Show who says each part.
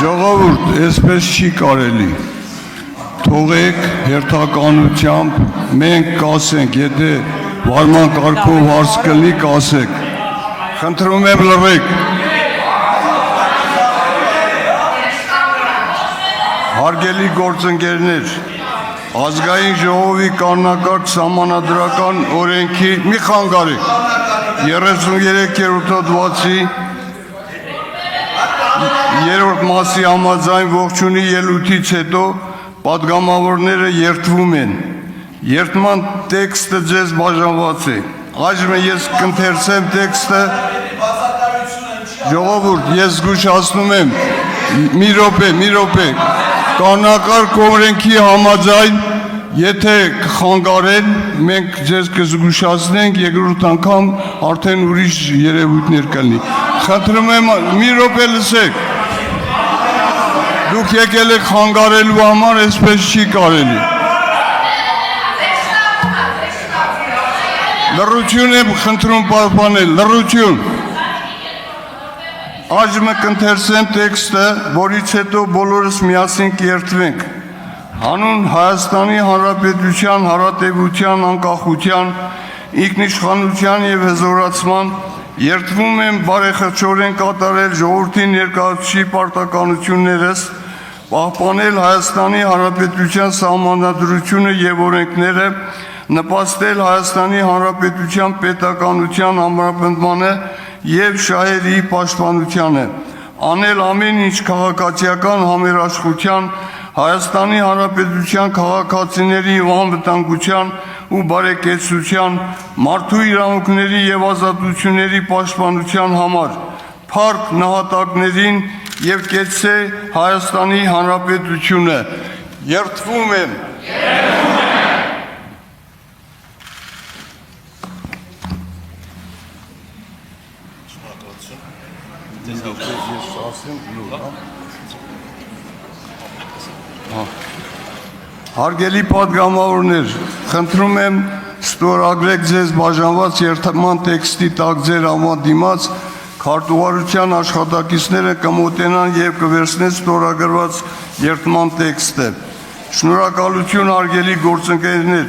Speaker 1: Ժողովուրդ, այսպես չի կարելի, թողեք հերթականությամբ, մենք կասենք, եթե վարման կարգով հարց կլինի, կասեք, խնդրում եմ լռեք, հարգելի գործընկերներ, ազգային ժողովի կանոնակարգ սահմանադրական օրենքի մի խանգարեք, 33-րդ հոդվածի երրորդ մասի համաձայն ողջունի ելույթից հետո պատգամավորները երդվում են։ Երդման տեքստը ձեզ բաժանված է։ Այժմ ես կընթերցեմ տեքստը։ Ժողովուրդ, ես զգուշացնում եմ, մի րոպե, կանոնակարգ օրենքի համաձայն, եթե կխանգարեն, մենք ձեզ կզգուշացնենք, երկրորդ անգամ արդեն ուրիշ երևույթներ կլինի։ Խնդրում եմ, մի րոպե լսեք։ Դուք եկել եք խանգարելու համար, այսպես չի կարելի։ Լռություն եմ խնդրում պահպանել, լռություն։ Այժմ կընթերցեմ տեքստը, որից հետո բոլորս միասին կերդվենք։ Հանուն Հայաստանի Հանրապետության հարատևության, անկախության, ինքնիշխանության և հզորացման երդվում եմ բարեխղճորեն կատարել ժողովրդի ներկայացուցիչ պարտականություններս, պահպանել Հայաստանի Հանրապետության սահմանադրությունը և օրենքները, նպաստել Հայաստանի Հանրապետության պետականության ամրապնդմանը և շահերի պաշտպանությանը, անել ամեն ինչ քաղաքացիական համերաշխության, Հայաստանի Հանրապետության քաղաքացիների ու անվտանգության ու բարեկեցության, մարդու իրավունքների և ազատությունների պաշտպանության համար, փառք նահատակներին և կեցցե Հայաստանի Հանրապետությունը։ Երդվում եմ։ Հարգելի պատգամավորներ, խնդրում եմ ստորագրեք ձեզ բաժանված երդման տեքստի տակ ձեր համադիմաց, քարտուղարության աշխատակիցները կմոտենան և կվերցնեն ստորագրված երդման տեքստը։ Շնորհակալություն հարգելի գործընկերներ։